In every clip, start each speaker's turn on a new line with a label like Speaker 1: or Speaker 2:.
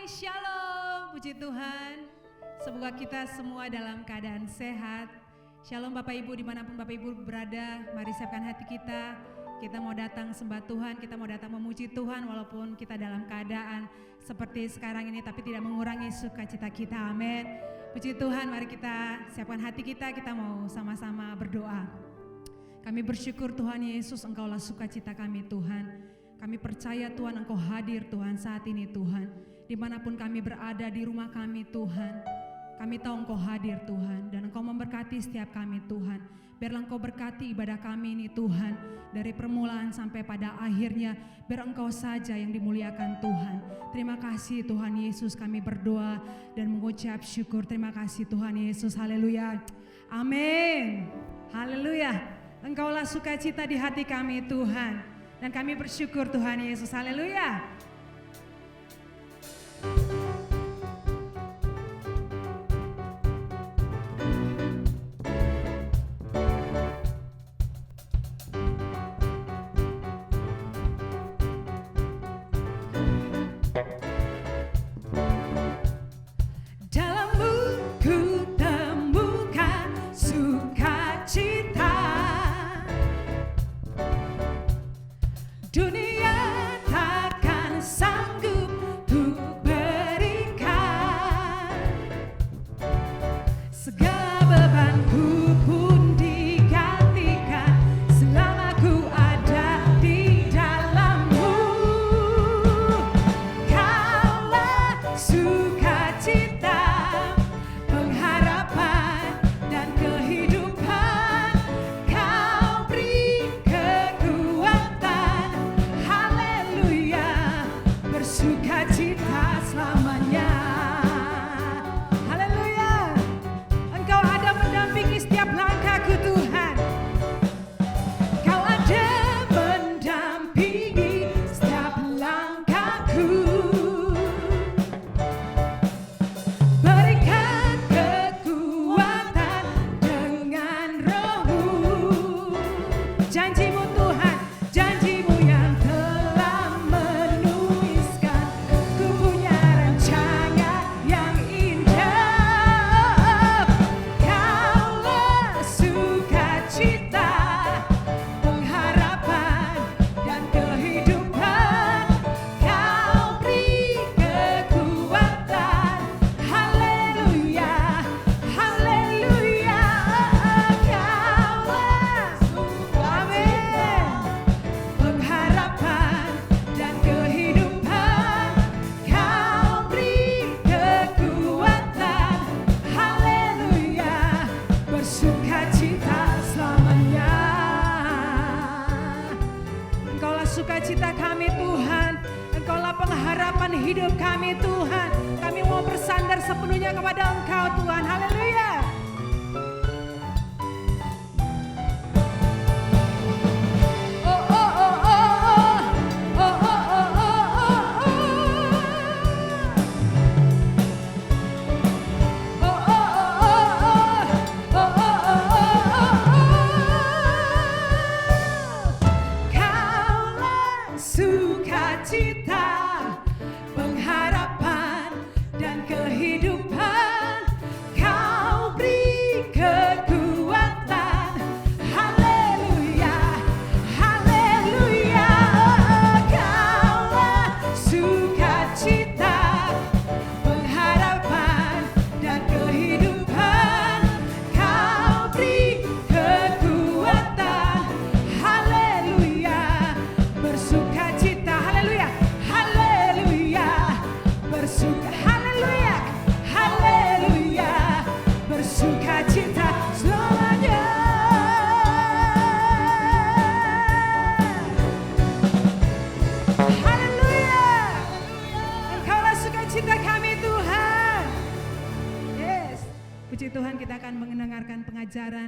Speaker 1: Shalom, puji Tuhan. Semoga kita semua dalam keadaan sehat. Shalom Bapak Ibu, dimanapun Bapak Ibu berada, mari siapkan hati kita. Kita mau datang sembah Tuhan, kita mau datang memuji Tuhan walaupun kita dalam keadaan seperti sekarang ini, tapi tidak mengurangi sukacita kita, amin. Puji Tuhan, mari kita siapkan hati kita mau sama-sama berdoa. Kami bersyukur Tuhan Yesus, Engkaulah sukacita kami Tuhan. Kami percaya Tuhan Engkau hadir Tuhan saat ini Tuhan. Dimanapun kami berada di rumah kami Tuhan, kami tahu Engkau hadir Tuhan, dan Engkau memberkati setiap kami Tuhan. Biarlah Engkau berkati ibadah kami ini Tuhan, dari permulaan sampai pada akhirnya, biar Engkau saja yang dimuliakan Tuhan. Terima kasih Tuhan Yesus, kami berdoa dan mengucap syukur. Terima kasih Tuhan Yesus, haleluya, amin, haleluya. Engkaulah sukacita di hati kami Tuhan, dan kami bersyukur Tuhan Yesus, haleluya.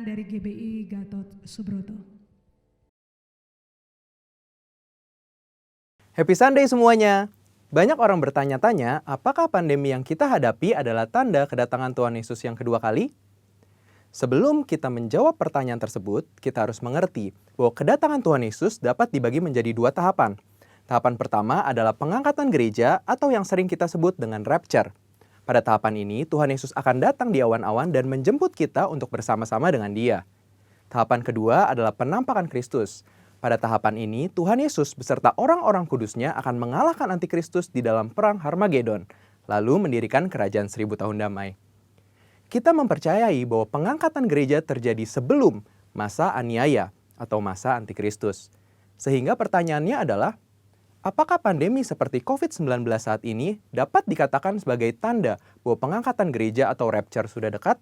Speaker 1: Dari GBI Gatot Subroto.
Speaker 2: Happy Sunday semuanya. Banyak orang bertanya-tanya, apakah pandemi yang kita hadapi adalah tanda kedatangan Tuhan Yesus yang kedua kali? Sebelum kita menjawab pertanyaan tersebut, kita harus mengerti bahwa kedatangan Tuhan Yesus dapat dibagi menjadi dua tahapan. Tahapan pertama adalah pengangkatan gereja atau yang sering kita sebut dengan rapture. Pada tahapan ini, Tuhan Yesus akan datang di awan-awan dan menjemput kita untuk bersama-sama dengan Dia. Tahapan kedua adalah penampakan Kristus. Pada tahapan ini, Tuhan Yesus beserta orang-orang kudusnya akan mengalahkan antikristus di dalam perang Harmagedon, lalu mendirikan kerajaan 1000 tahun damai. Kita mempercayai bahwa pengangkatan gereja terjadi sebelum masa aniaya atau masa antikristus. Sehingga pertanyaannya adalah, apakah pandemi seperti COVID-19 saat ini dapat dikatakan sebagai tanda bahwa pengangkatan gereja atau rapture sudah dekat?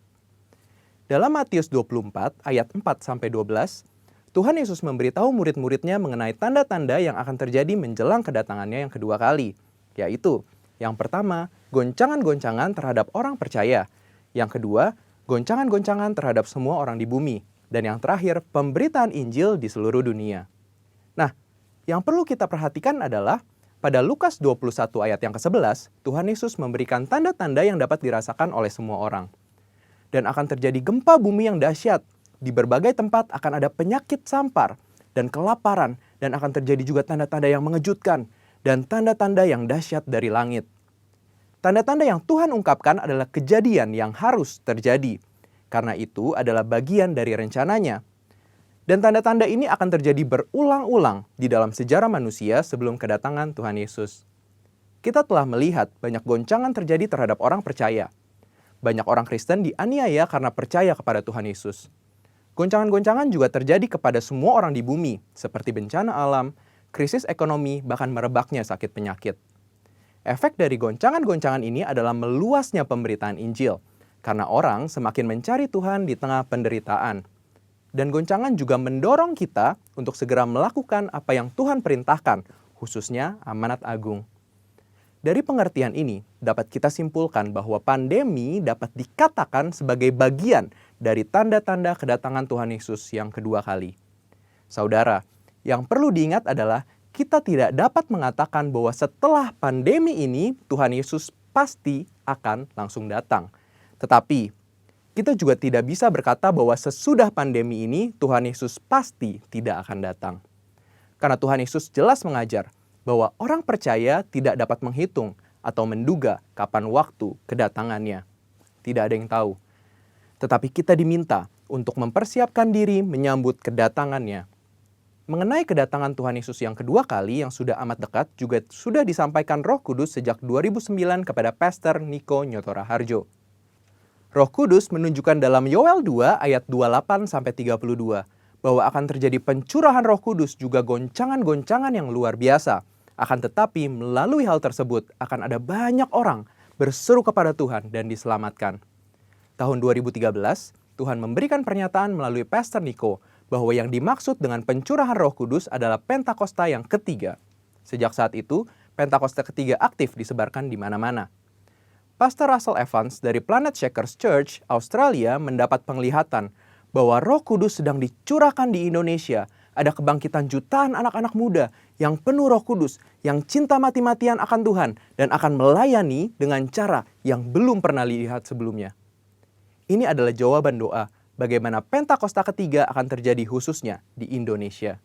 Speaker 2: Dalam Matius 24 ayat 4-12, Tuhan Yesus memberitahu murid-muridnya mengenai tanda-tanda yang akan terjadi menjelang kedatangannya yang kedua kali, yaitu yang pertama, goncangan-goncangan terhadap orang percaya. Yang kedua, goncangan-goncangan terhadap semua orang di bumi. Dan yang terakhir, pemberitaan Injil di seluruh dunia. Nah, yang perlu kita perhatikan adalah pada Lukas 21 ayat yang ke-11, Tuhan Yesus memberikan tanda-tanda yang dapat dirasakan oleh semua orang. Dan akan terjadi gempa bumi yang dahsyat. Di berbagai tempat akan ada penyakit sampar dan kelaparan, dan akan terjadi juga tanda-tanda yang mengejutkan dan tanda-tanda yang dahsyat dari langit. Tanda-tanda yang Tuhan ungkapkan adalah kejadian yang harus terjadi, karena itu adalah bagian dari rencananya. Dan tanda-tanda ini akan terjadi berulang-ulang di dalam sejarah manusia sebelum kedatangan Tuhan Yesus. Kita telah melihat banyak goncangan terjadi terhadap orang percaya. Banyak orang Kristen dianiaya karena percaya kepada Tuhan Yesus. Goncangan-goncangan juga terjadi kepada semua orang di bumi, seperti bencana alam, krisis ekonomi, bahkan merebaknya sakit penyakit. Efek dari goncangan-goncangan ini adalah meluasnya pemberitaan Injil, karena orang semakin mencari Tuhan di tengah penderitaan. Dan goncangan juga mendorong kita untuk segera melakukan apa yang Tuhan perintahkan, khususnya amanat agung. Dari pengertian ini, dapat kita simpulkan bahwa pandemi dapat dikatakan sebagai bagian dari tanda-tanda kedatangan Tuhan Yesus yang kedua kali. Saudara, yang perlu diingat adalah kita tidak dapat mengatakan bahwa setelah pandemi ini Tuhan Yesus pasti akan langsung datang. Tetapi, kita juga tidak bisa berkata bahwa sesudah pandemi ini Tuhan Yesus pasti tidak akan datang. Karena Tuhan Yesus jelas mengajar bahwa orang percaya tidak dapat menghitung atau menduga kapan waktu kedatangannya. Tidak ada yang tahu. Tetapi kita diminta untuk mempersiapkan diri menyambut kedatangannya. Mengenai kedatangan Tuhan Yesus yang kedua kali yang sudah amat dekat juga sudah disampaikan Roh Kudus sejak 2009 kepada Pastor Niko Nyotora Harjo. Roh Kudus menunjukkan dalam Yoel 2 ayat 28-32 bahwa akan terjadi pencurahan Roh Kudus juga goncangan-goncangan yang luar biasa. Akan tetapi melalui hal tersebut akan ada banyak orang berseru kepada Tuhan dan diselamatkan. Tahun 2013, Tuhan memberikan pernyataan melalui Pastor Niko bahwa yang dimaksud dengan pencurahan Roh Kudus adalah Pentakosta yang ketiga. Sejak saat itu, Pentakosta ketiga aktif disebarkan di mana-mana. Pastor Russell Evans dari Planet Shakers Church, Australia mendapat penglihatan bahwa Roh Kudus sedang dicurahkan di Indonesia. Ada kebangkitan jutaan anak-anak muda yang penuh Roh Kudus, yang cinta mati-matian akan Tuhan, dan akan melayani dengan cara yang belum pernah dilihat sebelumnya. Ini adalah jawaban doa bagaimana Pentakosta ketiga akan terjadi khususnya di Indonesia.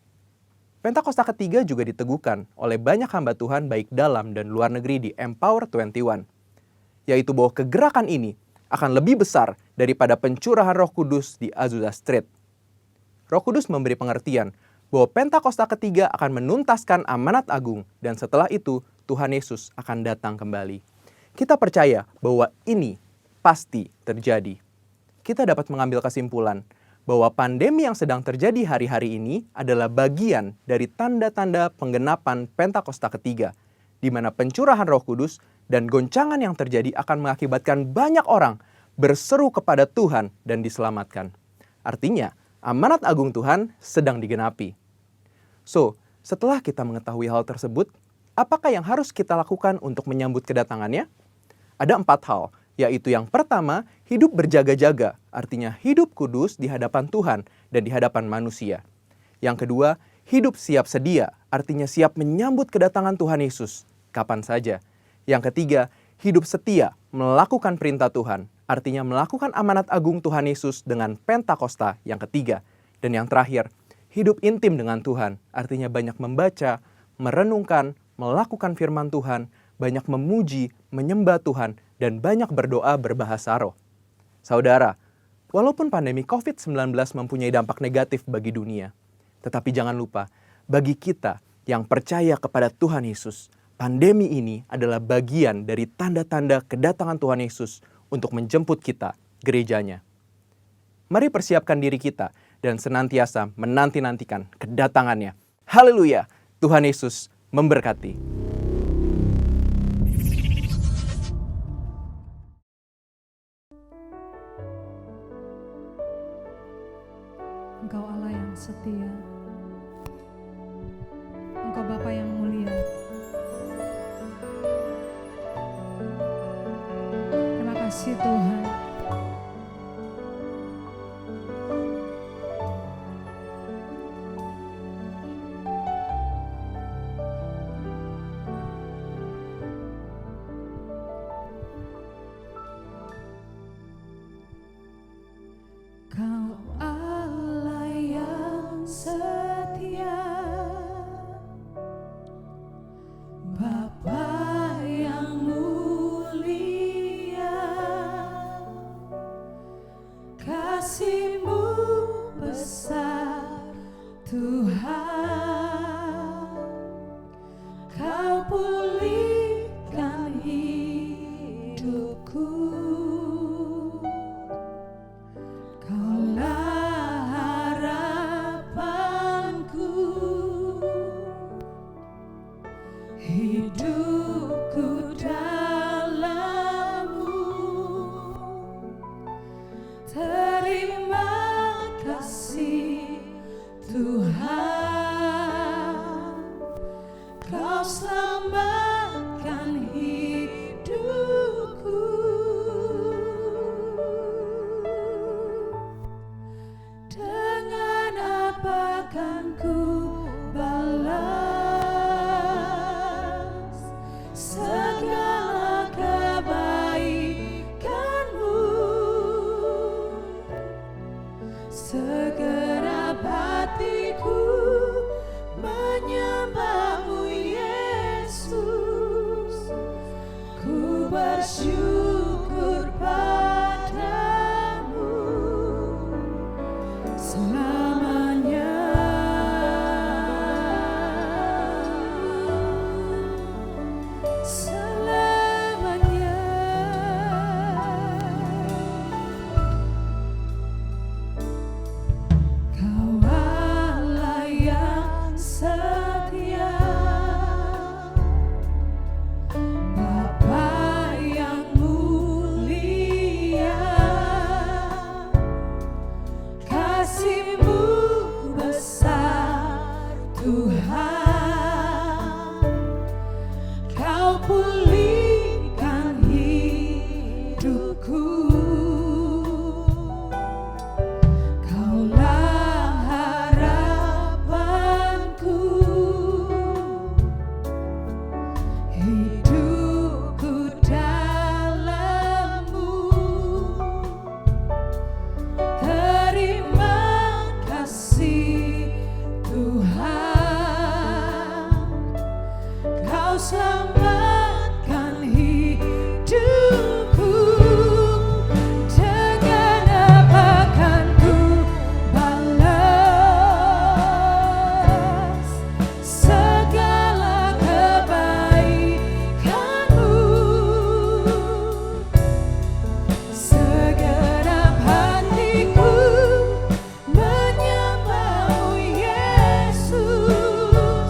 Speaker 2: Pentakosta ketiga juga diteguhkan oleh banyak hamba Tuhan baik dalam dan luar negeri di Empower 21, yaitu bahwa kegerakan ini akan lebih besar daripada pencurahan Roh Kudus di Azusa Street. Roh Kudus memberi pengertian bahwa Pentakosta ketiga akan menuntaskan amanat agung dan setelah itu Tuhan Yesus akan datang kembali. Kita percaya bahwa ini pasti terjadi. Kita dapat mengambil kesimpulan bahwa pandemi yang sedang terjadi hari-hari ini adalah bagian dari tanda-tanda penggenapan Pentakosta ketiga, di mana pencurahan Roh Kudus dan goncangan yang terjadi akan mengakibatkan banyak orang berseru kepada Tuhan dan diselamatkan. Artinya, amanat agung Tuhan sedang digenapi. So, setelah kita mengetahui hal tersebut, apakah yang harus kita lakukan untuk menyambut kedatangannya? Ada 4 hal, yaitu yang pertama, hidup berjaga-jaga, artinya hidup kudus di hadapan Tuhan dan di hadapan manusia. Yang kedua, hidup siap sedia, artinya siap menyambut kedatangan Tuhan Yesus, kapan saja. Yang ketiga, hidup setia, melakukan perintah Tuhan, artinya melakukan amanat agung Tuhan Yesus dengan Pentakosta yang ketiga. Dan yang terakhir, hidup intim dengan Tuhan, artinya banyak membaca, merenungkan, melakukan firman Tuhan, banyak memuji, menyembah Tuhan, dan banyak berdoa berbahasa roh. Saudara, walaupun pandemi COVID-19 mempunyai dampak negatif bagi dunia, tetapi jangan lupa, bagi kita yang percaya kepada Tuhan Yesus, pandemi ini adalah bagian dari tanda-tanda kedatangan Tuhan Yesus untuk menjemput kita, gerejanya. Mari persiapkan diri kita dan senantiasa menanti-nantikan kedatangannya. Haleluya! Tuhan Yesus memberkati.
Speaker 1: Engkau Allah yang setia, Engkau Bapa yang mulia. Terima kasih Tuhan. Kau Allah yang setia, Bapa yang mulia, kasih-Mu besar Tuhan, Kau pulihkan hidupku. Kaulah harapanku, hidupku dalam-Mu. Terima kasih Tuhan, Kau selamatkan hidupku. Dengan apa kan ku balas segala kebaikan-Mu? Segenap hatiku menyembah-Mu Yesus, ku bersyukur padamu selamanya. Selamanya. Kau Allah yang setia, Bapa yang mulia, kasih-Mu besar Tuhan, Kau pulihkan hidupku. Kaulah harapanku, hidupku dalam-Mu. Terima kasih Tuhan, Kau selamatkan hidupku. Dengan apa kan ku balas segala kebaikan-Mu? Segenap hatiku menyembah-Mu Yesus,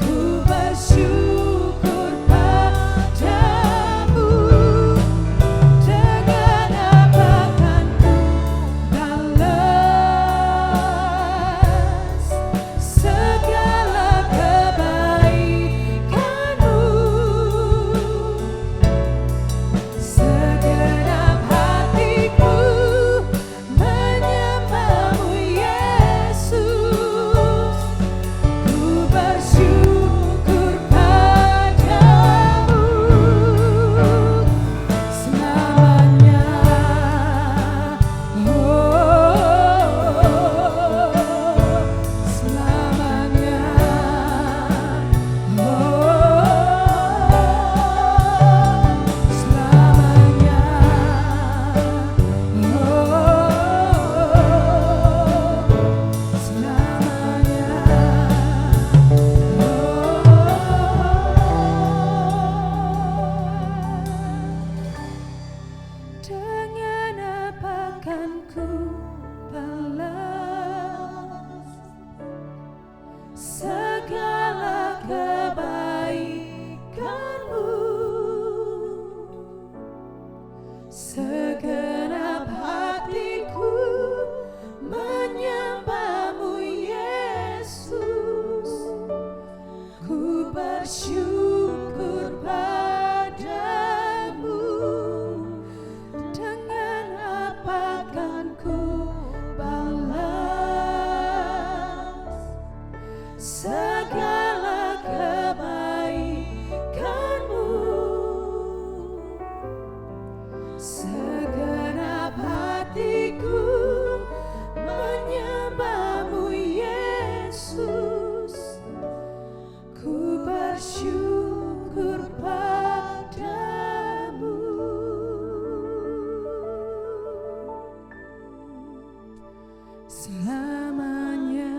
Speaker 1: ku bersyukur
Speaker 3: bersyukur padamu. Dengan apa kan ku balas segala kebaikanmu? Segenap hatiku menyembahmu Yesus, ku bersyukur padamu selamanya.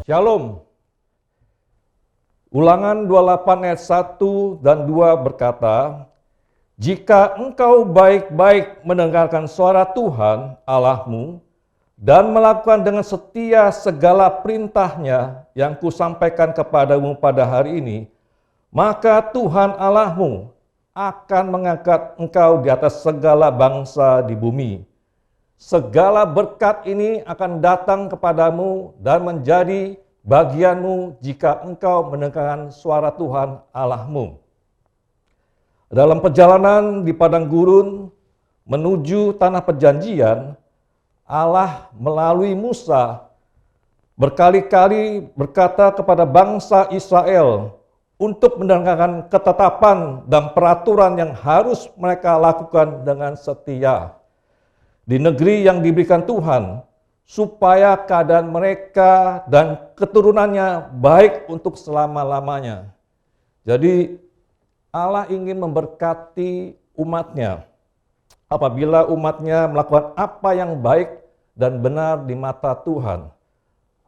Speaker 4: Shalom. Ulangan 28 ayat 1 dan 2 berkata, "Jika engkau baik-baik mendengarkan suara Tuhan Allahmu dan melakukan dengan setia segala perintahnya yang kusampaikan kepadamu pada hari ini, maka Tuhan Allahmu akan mengangkat engkau di atas segala bangsa di bumi. Segala berkat ini akan datang kepadamu dan menjadi bagianmu jika engkau mendengarkan suara Tuhan Allahmu." Dalam perjalanan di padang gurun menuju tanah perjanjian, Allah melalui Musa berkali-kali berkata kepada bangsa Israel untuk mendengarkan ketetapan dan peraturan yang harus mereka lakukan dengan setia di negeri yang diberikan Tuhan, supaya keadaan mereka dan keturunannya baik untuk selama-lamanya. Jadi Allah ingin memberkati umatnya apabila umatnya melakukan apa yang baik dan benar di mata Tuhan.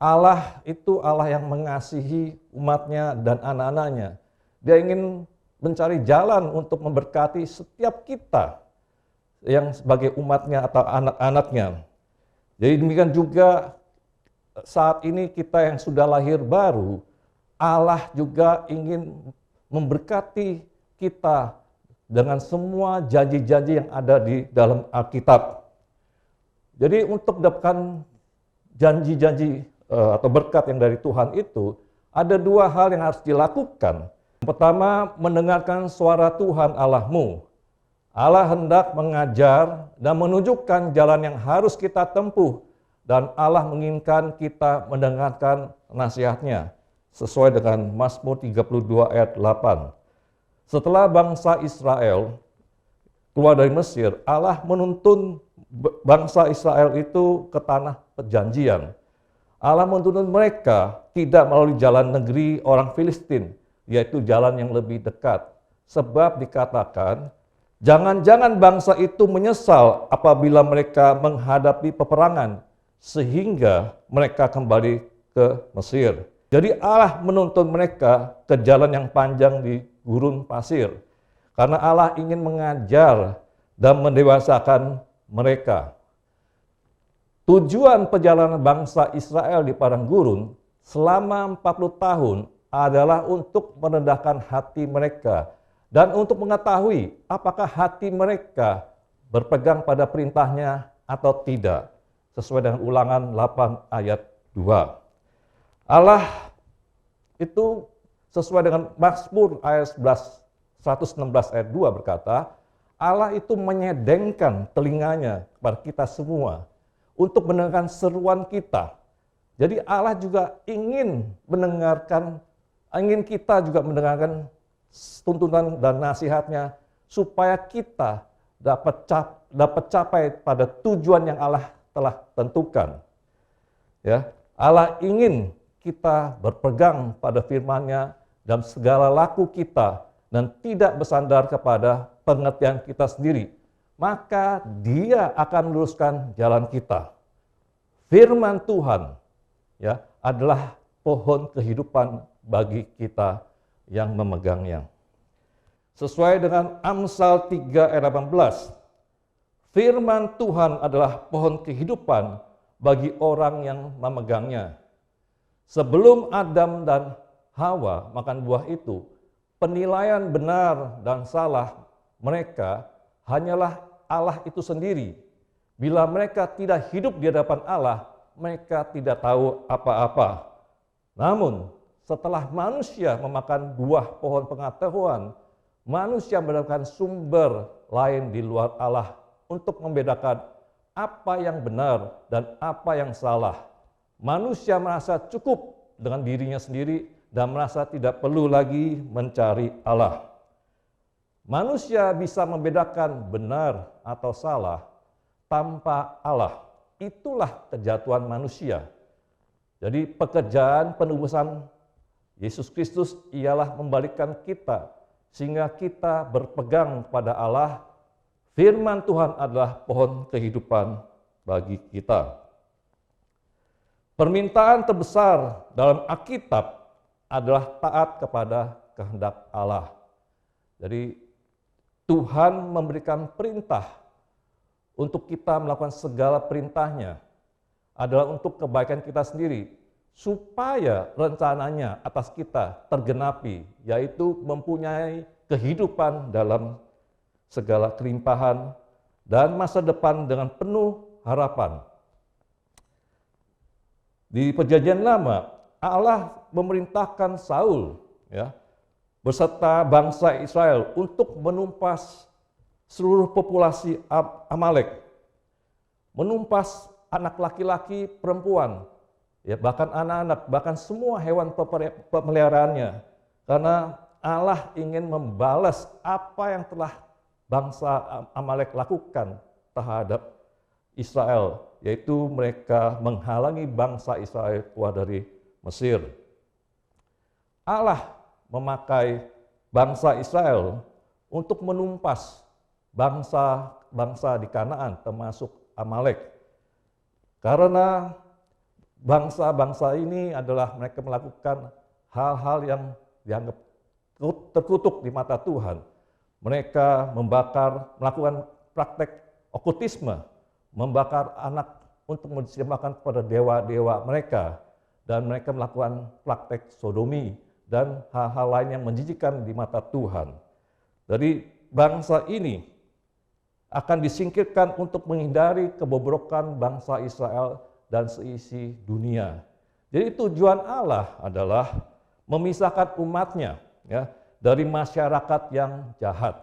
Speaker 4: Allah itu Allah yang mengasihi umatnya dan anak-anaknya. Dia ingin mencari jalan untuk memberkati setiap kita yang sebagai umatnya atau anak-anaknya. Jadi demikian juga saat ini kita yang sudah lahir baru, Allah juga ingin memberkati kita dengan semua janji-janji yang ada di dalam Alkitab. Jadi untuk mendapatkan janji-janji atau berkat yang dari Tuhan itu, ada dua hal yang harus dilakukan. Yang pertama, mendengarkan suara Tuhan Allahmu. Allah hendak mengajar dan menunjukkan jalan yang harus kita tempuh, dan Allah menginginkan kita mendengarkan nasihat-Nya sesuai dengan Mazmur 32 ayat 8. Setelah bangsa Israel keluar dari Mesir, Allah menuntun bangsa Israel itu ke tanah perjanjian. Allah menuntun mereka tidak melalui jalan negeri orang Filistin, yaitu jalan yang lebih dekat. Sebab dikatakan, jangan-jangan bangsa itu menyesal apabila mereka menghadapi peperangan, sehingga mereka kembali ke Mesir. Jadi Allah menuntun mereka ke jalan yang panjang di gurun pasir, karena Allah ingin mengajar dan mendewasakan mereka. Tujuan perjalanan bangsa Israel di padang gurun selama 40 tahun adalah untuk merendahkan hati mereka dan untuk mengetahui apakah hati mereka berpegang pada perintahnya atau tidak, sesuai dengan Ulangan 8 ayat 2. Allah itu sesuai dengan Mazmur ayat 116 ayat 2 berkata, Allah itu menyedengkan telinganya kepada kita semua untuk mendengarkan seruan kita. Jadi Allah juga ingin kita juga mendengarkan tuntunan dan nasihatnya supaya kita dapat capai pada tujuan yang Allah telah tentukan. Ya, Allah ingin kita berpegang pada firman-Nya dalam segala laku kita dan tidak bersandar kepada pengertian kita sendiri. Maka Dia akan meluruskan jalan kita. Firman Tuhan ya adalah pohon kehidupan bagi kita yang memegangnya. Sesuai dengan Amsal 3 ayat 18, firman Tuhan adalah pohon kehidupan bagi orang yang memegangnya. Sebelum Adam dan Hawa makan buah itu, penilaian benar dan salah mereka hanyalah Allah itu sendiri. Bila mereka tidak hidup di hadapan Allah, mereka tidak tahu apa-apa. Namun, setelah manusia memakan buah pohon pengetahuan, manusia mendapatkan sumber lain di luar Allah untuk membedakan apa yang benar dan apa yang salah. Manusia merasa cukup dengan dirinya sendiri dan merasa tidak perlu lagi mencari Allah. Manusia bisa membedakan benar atau salah tanpa Allah. Itulah kejatuhan manusia. Jadi pekerjaan penebusan Yesus Kristus ialah membalikkan kita sehingga kita berpegang pada Allah. Firman Tuhan adalah pohon kehidupan bagi kita. Permintaan terbesar dalam Alkitab adalah taat kepada kehendak Allah. Jadi Tuhan memberikan perintah untuk kita melakukan segala perintahnya adalah untuk kebaikan kita sendiri, supaya rencananya atas kita tergenapi, yaitu mempunyai kehidupan dalam segala kelimpahan dan masa depan dengan penuh harapan. Di Perjanjian Lama, Allah memerintahkan Saul beserta bangsa Israel untuk menumpas seluruh populasi Amalek, menumpas anak laki-laki, perempuan, bahkan anak-anak, bahkan semua hewan pemeliharaannya, karena Allah ingin membalas apa yang telah bangsa Amalek lakukan terhadap Israel, yaitu mereka menghalangi bangsa Israel keluar dari Mesir. Allah memakai bangsa Israel untuk menumpas bangsa-bangsa di Kanaan, termasuk Amalek. Karena bangsa-bangsa ini adalah mereka melakukan hal-hal yang dianggap terkutuk di mata Tuhan. Mereka melakukan praktek okultisme, membakar anak untuk dipersembahkan kepada dewa-dewa mereka, dan mereka melakukan praktek sodomi dan hal-hal lain yang menjijikkan di mata Tuhan. Dari bangsa ini akan disingkirkan untuk menghindari kebobrokan bangsa Israel dan seisi dunia. Jadi tujuan Allah adalah memisahkan umatnya dari masyarakat yang jahat.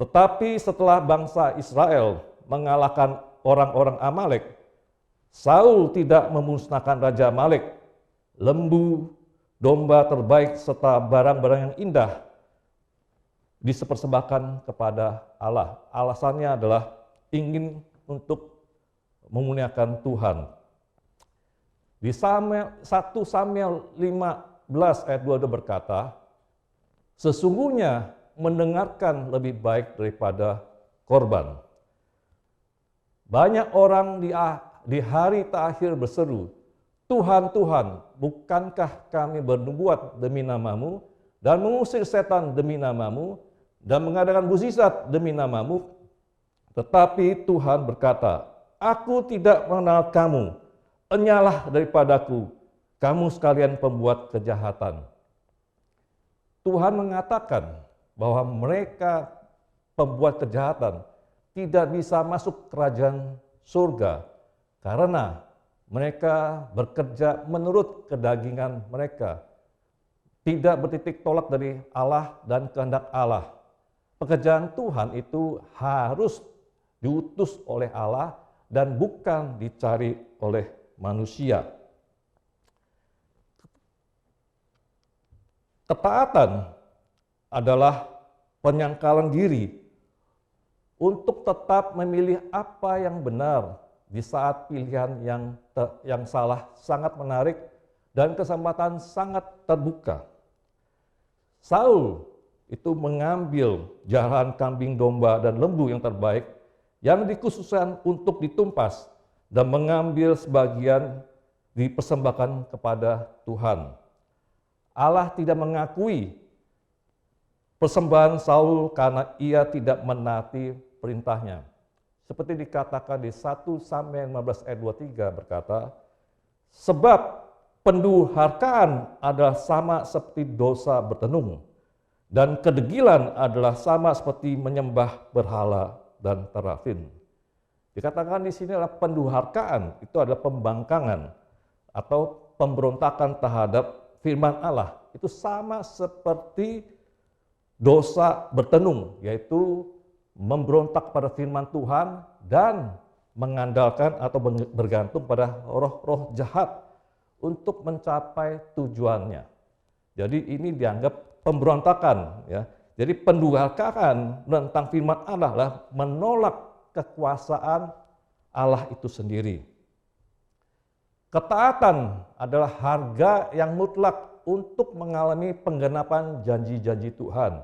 Speaker 4: Tetapi setelah bangsa Israel mengalahkan orang-orang Amalek, Saul tidak memusnahkan Raja Amalek, lembu, domba terbaik serta barang-barang yang indah dipersembahkan kepada Allah. Alasannya adalah ingin untuk memuliakan Tuhan. Di 1 Samuel 15 ayat 22 berkata, sesungguhnya mendengarkan lebih baik daripada korban. Banyak orang di hari terakhir berseru, Tuhan, Tuhan, bukankah kami bernubuat demi nama-Mu dan mengusir setan demi nama-Mu dan mengadakan mukjizat demi nama-Mu? Tetapi Tuhan berkata, aku tidak mengenal kamu, enyalah daripadaku, kamu sekalian pembuat kejahatan. Tuhan mengatakan bahwa mereka pembuat kejahatan tidak bisa masuk kerajaan surga karena mereka bekerja menurut kedagingan mereka, tidak bertitik tolak dari Allah dan kehendak Allah. Pekerjaan Tuhan itu harus diutus oleh Allah dan bukan dicari oleh manusia. Ketaatan adalah penyangkalan diri untuk tetap memilih apa yang benar di saat pilihan yang salah sangat menarik dan kesempatan sangat terbuka. Saul itu mengambil jalan kambing domba dan lembu yang terbaik yang dikhususkan untuk ditumpas dan mengambil sebagian dipersembahkan kepada Tuhan. Allah tidak mengakui persembahan Saul karena ia tidak menaati perintahnya. Seperti dikatakan di 1 Samuel 15 ayat 23 berkata, sebab pendurhakaan adalah sama seperti dosa bertenung, dan kedegilan adalah sama seperti menyembah berhala dan terafin. Dikatakan di sini adalah pendurhakaan, itu adalah pembangkangan atau pemberontakan terhadap firman Allah. Itu sama seperti dosa bertenung, yaitu memberontak pada firman Tuhan dan mengandalkan atau bergantung pada roh-roh jahat untuk mencapai tujuannya. Jadi ini dianggap pemberontakan, ya. Jadi pendurhakaan tentang firman Allah adalah menolak kekuasaan Allah itu sendiri. Ketaatan adalah harga yang mutlak untuk mengalami penggenapan janji-janji Tuhan.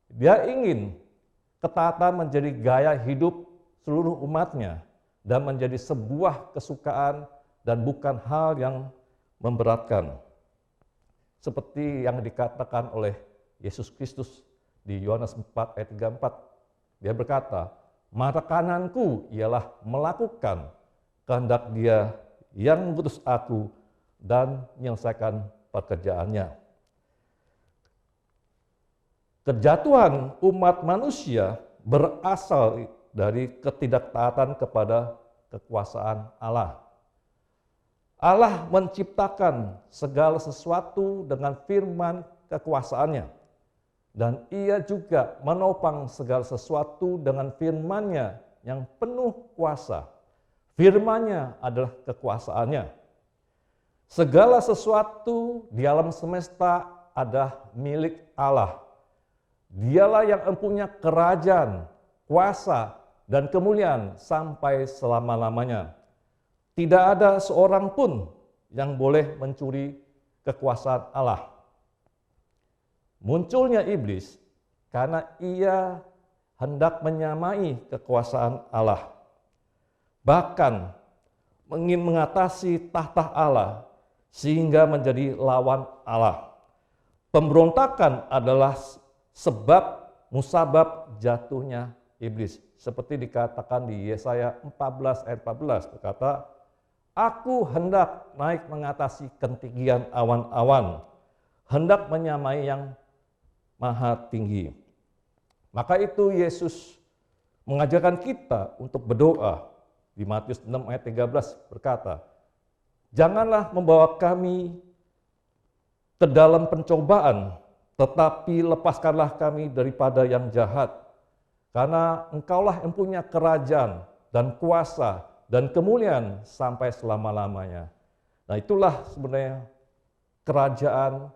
Speaker 4: Dia ingin ketaatan menjadi gaya hidup seluruh umatnya dan menjadi sebuah kesukaan dan bukan hal yang memberatkan. Seperti yang dikatakan oleh Yesus Kristus di Yohanes 4 ayat 34. Dia berkata, mata kananku ialah melakukan kehendak Dia yang mengutus aku dan menyelesaikan pekerjaannya. Kejatuhan umat manusia berasal dari ketidaktaatan kepada kekuasaan Allah. Allah menciptakan segala sesuatu dengan firman kekuasaannya. Dan Ia juga menopang segala sesuatu dengan firman-Nya yang penuh kuasa. Firman-Nya adalah kekuasaannya. Segala sesuatu di alam semesta adalah milik Allah. Dialah yang mempunyai kerajaan, kuasa, dan kemuliaan sampai selama-lamanya. Tidak ada seorang pun yang boleh mencuri kekuasaan Allah. Munculnya iblis karena ia hendak menyamai kekuasaan Allah. Bahkan ingin mengatasi tahta Allah sehingga menjadi lawan Allah. Pemberontakan adalah sebab musabab jatuhnya iblis. Seperti dikatakan di Yesaya 14 ayat 14 berkata, aku hendak naik mengatasi ketinggian awan-awan, hendak menyamai yang maha tinggi. Maka itu Yesus mengajarkan kita untuk berdoa. Di Matius 6 ayat 13 berkata, janganlah membawa kami ke dalam pencobaan, tetapi lepaskanlah kami daripada yang jahat. Karena Engkaulah yang punya kerajaan dan kuasa dan kemuliaan sampai selama-lamanya. Nah, itulah sebenarnya kerajaan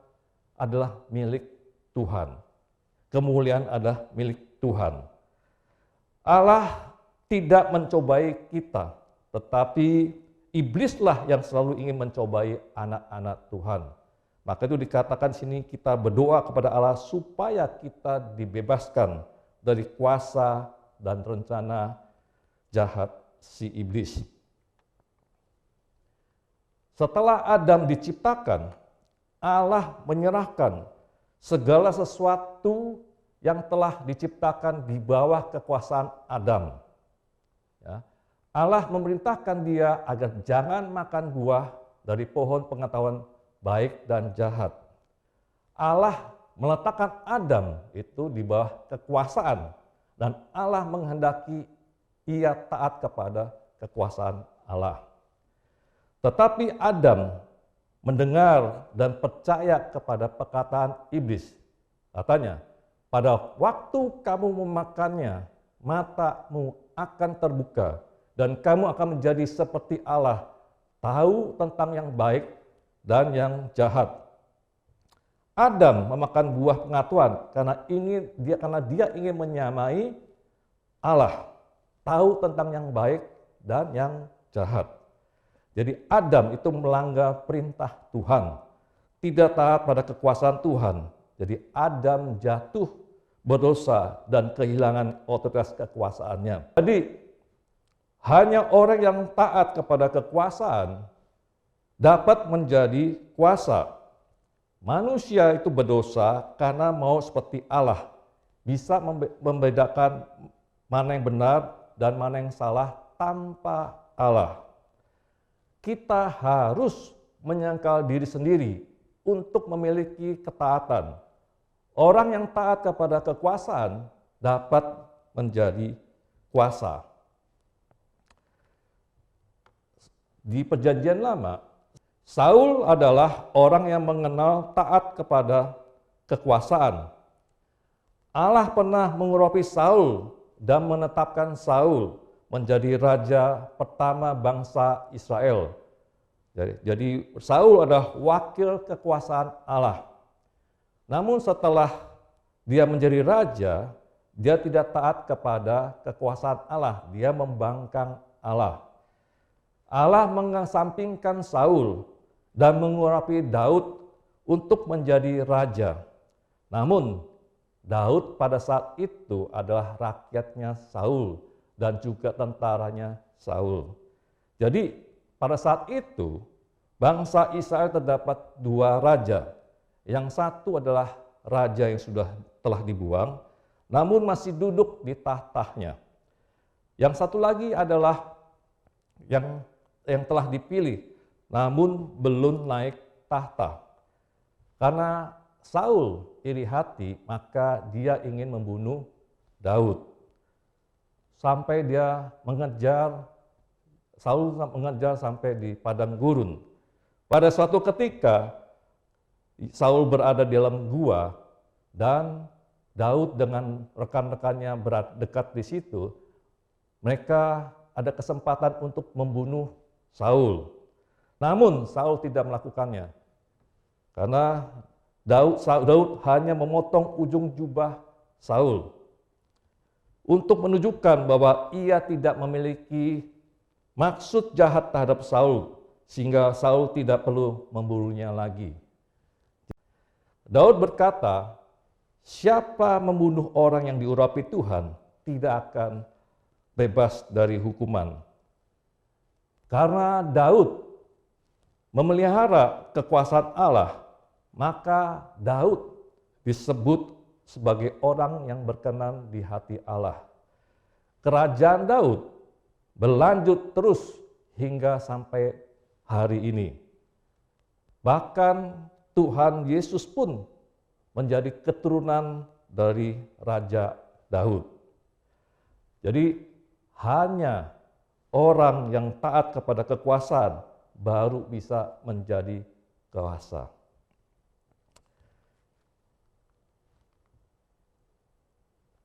Speaker 4: adalah milik Tuhan. Kemuliaan adalah milik Tuhan. Allah tidak mencobai kita, tetapi iblislah yang selalu ingin mencobai anak-anak Tuhan. Maka itu dikatakan di sini kita berdoa kepada Allah supaya kita dibebaskan dari kuasa dan rencana jahat si iblis. Setelah Adam diciptakan, Allah menyerahkan segala sesuatu yang telah diciptakan di bawah kekuasaan Adam. Ya. Allah memerintahkan dia agar jangan makan buah dari pohon pengetahuan baik dan jahat. Allah meletakkan Adam itu di bawah kekuasaan dan Allah menghendaki ia taat kepada kekuasaan Allah. Tetapi Adam mendengar dan percaya kepada perkataan iblis. Katanya, pada waktu kamu memakannya, matamu akan terbuka dan kamu akan menjadi seperti Allah, tahu tentang yang baik dan yang jahat. Adam memakan buah pengetahuan karena dia ingin menyamai Allah, tahu tentang yang baik dan yang jahat. Jadi Adam itu melanggar perintah Tuhan, tidak taat pada kekuasaan Tuhan. Jadi Adam jatuh berdosa dan kehilangan otoritas kekuasaannya. Jadi hanya orang yang taat kepada kekuasaan dapat menjadi kuasa. Manusia itu berdosa karena mau seperti Allah, bisa membedakan mana yang benar dan mana yang salah tanpa Allah. Kita harus menyangkal diri sendiri untuk memiliki ketaatan. Orang yang taat kepada kekuasaan dapat menjadi kuasa. Di Perjanjian Lama, Saul adalah orang yang mengenal taat kepada kekuasaan. Allah pernah mengurapi Saul dan menetapkan Saul menjadi raja pertama bangsa Israel. Jadi Saul adalah wakil kekuasaan Allah. Namun setelah dia menjadi raja, dia tidak taat kepada kekuasaan Allah. Dia membangkang Allah. Allah mengesampingkan Saul dan mengurapi Daud untuk menjadi raja. Namun Daud pada saat itu adalah rakyatnya Saul dan juga tentaranya Saul. Jadi pada saat itu bangsa Israel terdapat dua raja. Yang satu adalah raja yang telah dibuang, namun masih duduk di tahtanya. Yang satu lagi adalah yang telah dipilih, namun belum naik tahta. Karena Saul iri hati, maka dia ingin membunuh Daud. Sampai dia Saul mengejar sampai di padang gurun. Pada suatu ketika, Saul berada di dalam gua dan Daud dengan rekan-rekannya dekat di situ. Mereka ada kesempatan untuk membunuh Saul. Namun Saul tidak melakukannya. Karena Daud hanya memotong ujung jubah Saul untuk menunjukkan bahwa ia tidak memiliki maksud jahat terhadap Saul, sehingga Saul tidak perlu membunuhnya lagi. Daud berkata, siapa membunuh orang yang diurapi Tuhan tidak akan bebas dari hukuman. Karena Daud memelihara kekuasaan Allah, maka Daud disebut sebagai orang yang berkenan di hati Allah. Kerajaan Daud berlanjut terus hingga sampai hari ini. Bahkan Tuhan Yesus pun menjadi keturunan dari Raja Daud. Jadi hanya orang yang taat kepada kekuasaan baru bisa menjadi kuasa.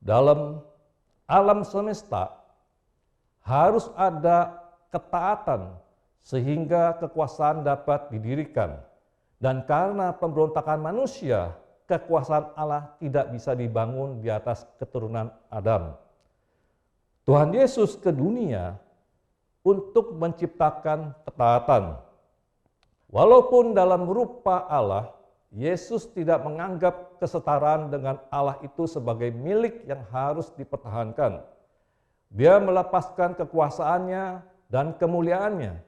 Speaker 4: Dalam alam semesta harus ada ketaatan sehingga kekuasaan dapat didirikan. Dan karena pemberontakan manusia, kekuasaan Allah tidak bisa dibangun di atas keturunan Adam. Tuhan Yesus ke dunia untuk menciptakan ketaatan. Walaupun dalam rupa Allah, Yesus tidak menganggap kesetaraan dengan Allah itu sebagai milik yang harus dipertahankan. Dia melepaskan kekuasaannya dan kemuliaannya.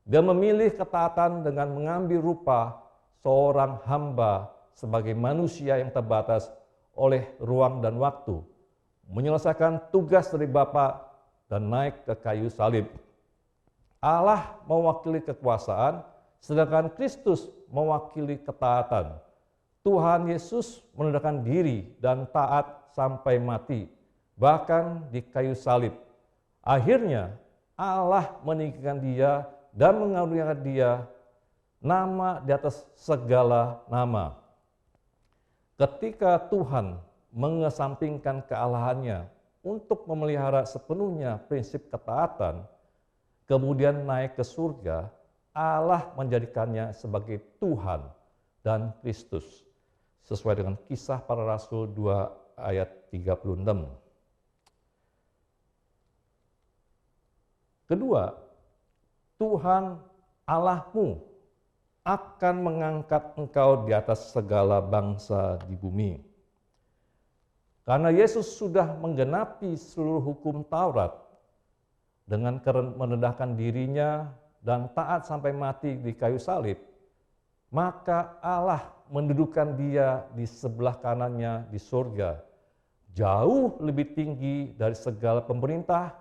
Speaker 4: Dia memilih ketaatan dengan mengambil rupa seorang hamba sebagai manusia yang terbatas oleh ruang dan waktu, menyelesaikan tugas dari Bapa dan naik ke kayu salib. Allah mewakili kekuasaan, sedangkan Kristus mewakili ketaatan. Tuhan Yesus merendahkan diri dan taat sampai mati, bahkan di kayu salib. Akhirnya Allah meninggikan dia dan mengaruniakan dia nama di atas segala nama. Ketika Tuhan mengesampingkan kealahannya untuk memelihara sepenuhnya prinsip ketaatan, kemudian naik ke surga, Allah menjadikannya sebagai Tuhan dan Kristus, sesuai dengan Kisah Para Rasul 2 ayat 36. Kedua, Tuhan Allahmu akan mengangkat engkau di atas segala bangsa di bumi. Karena Yesus sudah menggenapi seluruh hukum Taurat dengan merendahkan dirinya dan taat sampai mati di kayu salib, maka Allah mendudukkan dia di sebelah kanannya di surga, jauh lebih tinggi dari segala pemerintah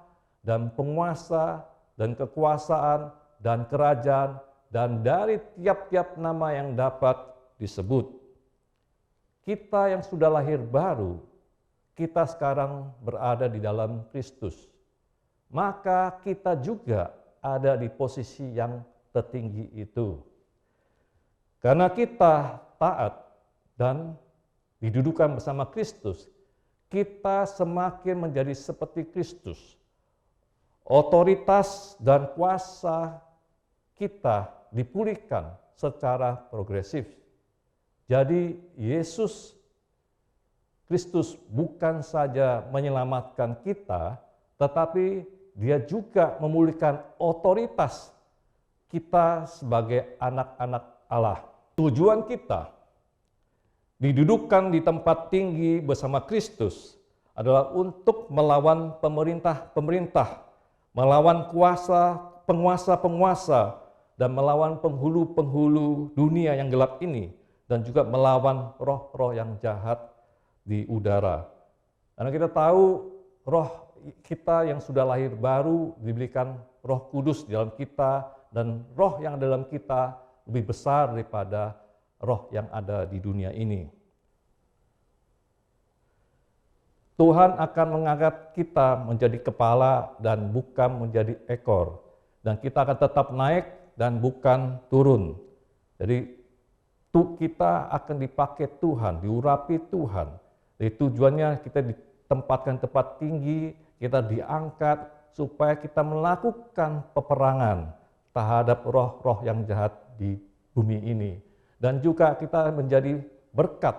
Speaker 4: dan penguasa dan kekuasaan dan kerajaan dan dari tiap-tiap nama yang dapat disebut. Kita yang sudah lahir baru, kita sekarang berada di dalam Kristus. Maka kita juga ada di posisi yang tertinggi itu. Karena kita taat dan didudukan bersama Kristus, kita semakin menjadi seperti Kristus. Otoritas dan kuasa kita dipulihkan secara progresif. Jadi Yesus Kristus bukan saja menyelamatkan kita, tetapi Dia juga memulihkan otoritas kita sebagai anak-anak Allah. Tujuan kita didudukkan di tempat tinggi bersama Kristus adalah untuk melawan pemerintah-pemerintah, melawan penguasa-penguasa dan melawan penghulu-penghulu dunia yang gelap ini, dan juga melawan roh-roh yang jahat di udara. Karena kita tahu roh kita yang sudah lahir baru diberikan Roh Kudus di dalam kita, dan roh yang ada dalam kita lebih besar daripada roh yang ada di dunia ini. Tuhan akan mengangkat kita menjadi kepala dan bukan menjadi ekor. Dan kita akan tetap naik dan bukan turun. Jadi kita akan dipakai Tuhan, diurapi Tuhan. Jadi tujuannya kita ditempatkan tempat tinggi, kita diangkat supaya kita melakukan peperangan terhadap roh-roh yang jahat di bumi ini. Dan juga kita menjadi berkat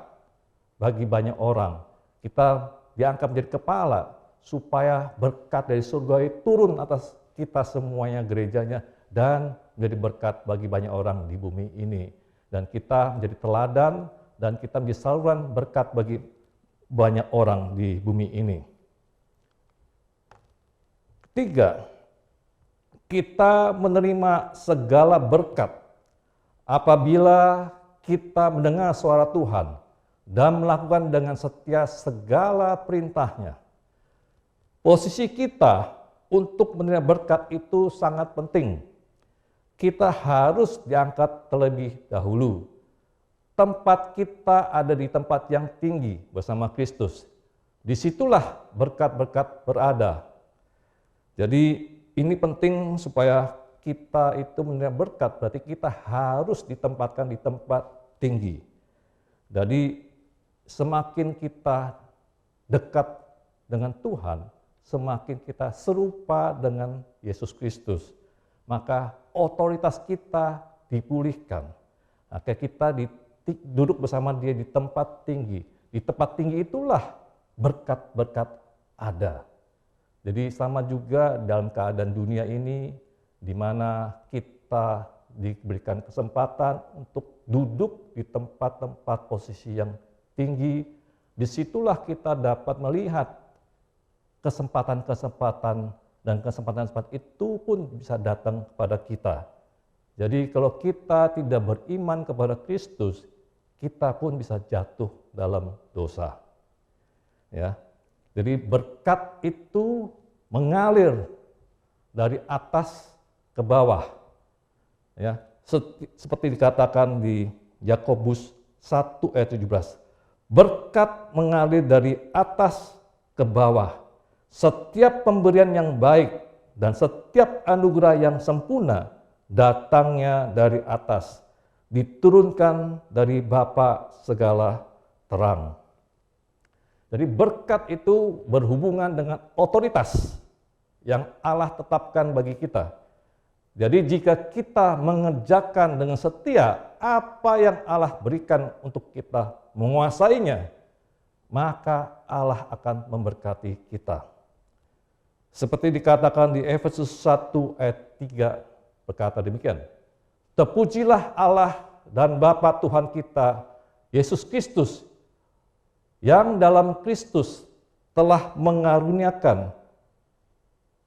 Speaker 4: bagi banyak orang. Kita diangkat menjadi kepala supaya berkat dari surga itu turun atas kita semuanya, gerejanya, dan menjadi berkat bagi banyak orang di bumi ini. Dan kita menjadi teladan dan kita menjadi saluran berkat bagi banyak orang di bumi ini. Ketiga, kita menerima segala berkat apabila kita mendengar suara Tuhan dan melakukan dengan setia segala perintahnya. Posisi kita untuk menerima berkat itu sangat penting. Kita harus diangkat terlebih dahulu. Tempat kita ada di tempat yang tinggi bersama Kristus. Disitulah berkat-berkat berada. Jadi ini penting supaya kita itu menerima berkat, berarti kita harus ditempatkan di tempat tinggi. Jadi semakin kita dekat dengan Tuhan, semakin kita serupa dengan Yesus Kristus. Maka otoritas kita dipulihkan. Maka kita duduk bersama dia di tempat tinggi. Di tempat tinggi itulah berkat-berkat ada. Jadi sama juga dalam keadaan dunia ini, di mana kita diberikan kesempatan untuk duduk di tempat-tempat posisi yang tinggi, disitulah kita dapat melihat kesempatan-kesempatan, dan kesempatan-kesempatan itu pun bisa datang kepada kita. Jadi kalau kita tidak beriman kepada Kristus, kita pun bisa jatuh dalam dosa. Ya. Jadi berkat itu mengalir dari atas ke bawah. Ya, seperti dikatakan di Yakobus 1 ayat 17. Berkat mengalir dari atas ke bawah. Setiap pemberian yang baik dan setiap anugerah yang sempurna datangnya dari atas, diturunkan dari Bapa segala terang. Jadi berkat itu berhubungan dengan otoritas yang Allah tetapkan bagi kita. Jadi jika kita mengerjakan dengan setia apa yang Allah berikan untuk kita menguasainya, maka Allah akan memberkati kita. Seperti dikatakan di Efesus 1 ayat 3 berkata demikian. Terpujilah Allah dan Bapa Tuhan kita, Yesus Kristus, yang dalam Kristus telah mengaruniakan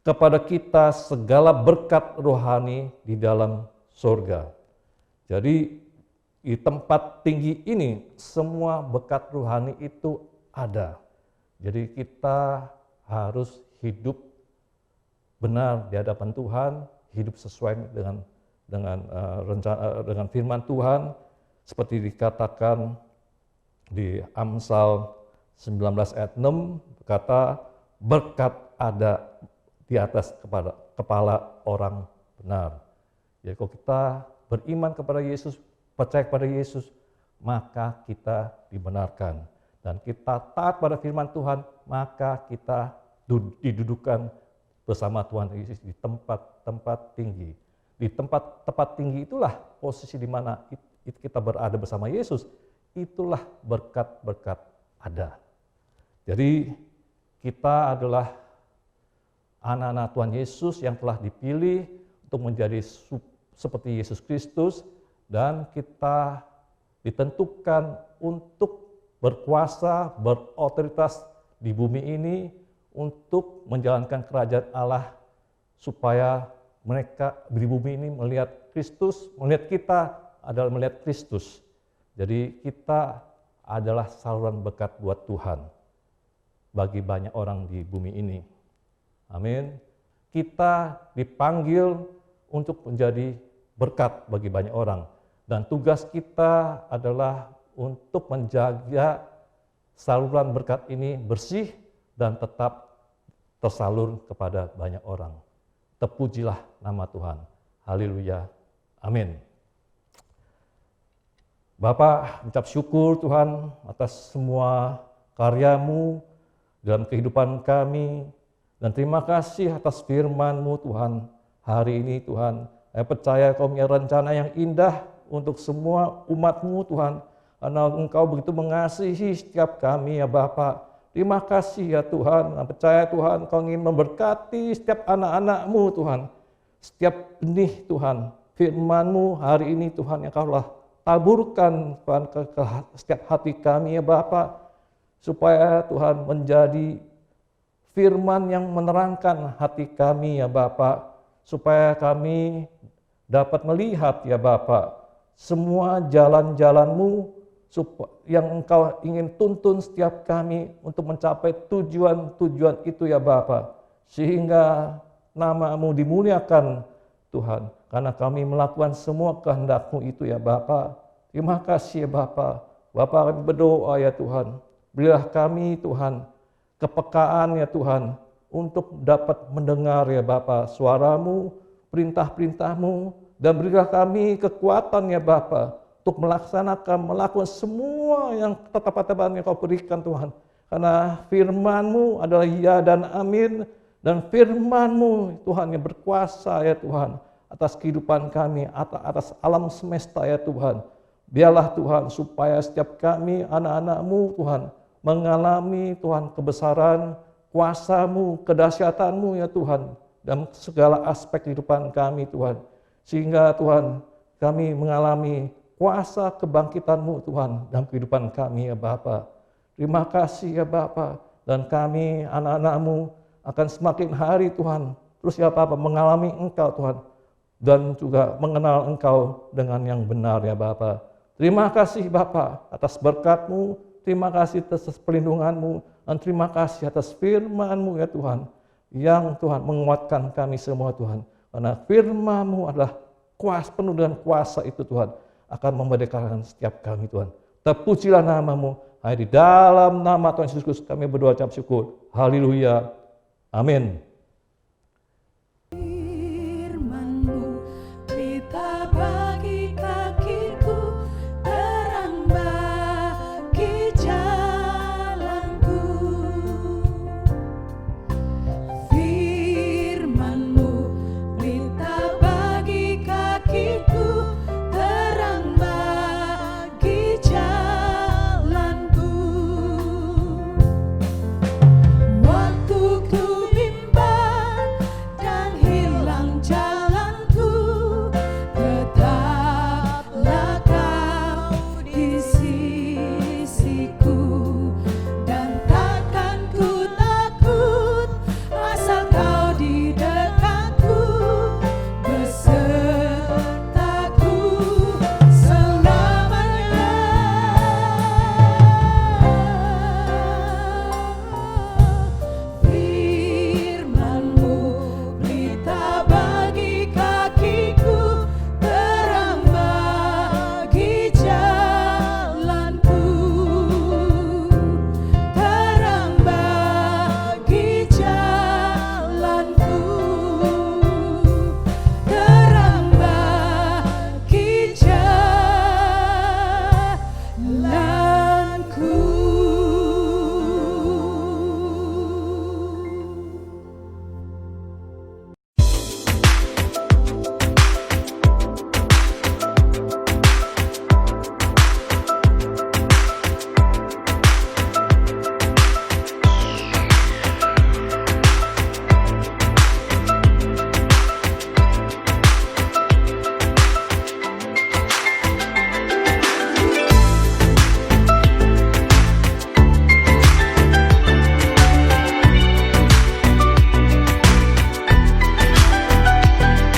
Speaker 4: kepada kita segala berkat rohani di dalam surga. Jadi di tempat tinggi ini semua berkat rohani itu ada. Jadi kita harus hidup benar di hadapan Tuhan, hidup sesuai dengan firman Tuhan, seperti dikatakan di Amsal 19 ayat 6 berkata, berkat ada di atas kepala orang benar. Jadi kalau kita beriman kepada Yesus, percaya kepada Yesus, maka kita dibenarkan. Dan kita taat pada firman Tuhan, maka kita didudukan bersama Tuhan Yesus di tempat-tempat tinggi. Di tempat tinggi itulah posisi di mana kita berada bersama Yesus, itulah berkat-berkat ada. Jadi kita adalah anak-anak Tuhan Yesus yang telah dipilih untuk menjadi seperti Yesus Kristus, dan kita ditentukan untuk berkuasa, berotoritas di bumi ini untuk menjalankan kerajaan Allah supaya mereka di bumi ini melihat Kristus, melihat kita adalah melihat Kristus. Jadi kita adalah saluran berkat buat Tuhan bagi banyak orang di bumi ini. Amin. Kita dipanggil untuk menjadi berkat bagi banyak orang. Dan tugas kita adalah untuk menjaga saluran berkat ini bersih dan tetap tersalur kepada banyak orang. Terpujilah nama Tuhan. Haleluya. Amin. Bapak, ucap syukur Tuhan atas semua karya-Mu dalam kehidupan kami. Dan terima kasih atas firman-Mu Tuhan. Hari ini Tuhan, saya percaya Kau punya rencana yang indah untuk semua umat-Mu Tuhan. Karena Engkau begitu mengasihi setiap kami ya Bapa. Terima kasih ya Tuhan. Saya percaya Tuhan Kau ingin memberkati setiap anak-anak-Mu Tuhan. Setiap benih Tuhan. Firman-Mu hari ini Tuhan yang Kau telah taburkan Tuhan ke setiap hati kami ya Bapa. Supaya Tuhan menjadi firman yang menerangkan hati kami ya Bapa. Supaya kami dapat melihat ya Bapa semua jalan-jalan-Mu yang Engkau ingin tuntun setiap kami untuk mencapai tujuan-tujuan itu ya Bapa. Sehingga nama-Mu dimuliakan Tuhan. Karena kami melakukan semua kehendak-Mu itu ya Bapa. Terima kasih ya Bapa. Bapa kami berdoa ya Tuhan. Berilah kami Tuhan kepekaan ya Tuhan. Untuk dapat mendengar ya Bapa suara-Mu, perintah-perintah-Mu. Dan berilah kami kekuatan ya Bapa untuk melakukan semua yang ketetapan yang Kau berikan Tuhan. Karena firman-Mu adalah ya dan amin. Dan firman-Mu Tuhan yang berkuasa ya Tuhan atas kehidupan kami, atas alam semesta ya Tuhan. Biarlah Tuhan supaya setiap kami anak-anak-Mu Tuhan mengalami Tuhan kebesaran, kuasa-Mu, kedahsyatan-Mu ya Tuhan. Dalam segala aspek kehidupan kami Tuhan. Sehingga Tuhan kami mengalami kuasa kebangkitan-Mu Tuhan dalam kehidupan kami ya Bapa. Terima kasih ya Bapa. Dan kami anak-anak-Mu akan semakin hari Tuhan. Terus ya Bapa mengalami Engkau Tuhan. Dan juga mengenal Engkau dengan yang benar ya Bapa. Terima kasih Bapa atas berkat-Mu. Terima kasih atas perlindungan-Mu. Dan terima kasih atas firman-Mu ya Tuhan. Yang Tuhan menguatkan kami semua Tuhan. Karena firman-Mu adalah penuh dengan kuasa itu Tuhan. Akan memerdekakan setiap kami Tuhan. Terpujilah nama-Mu. Di dalam nama Tuhan Yesus Kristus kami berdoa ucap syukur. Haleluya. Amin.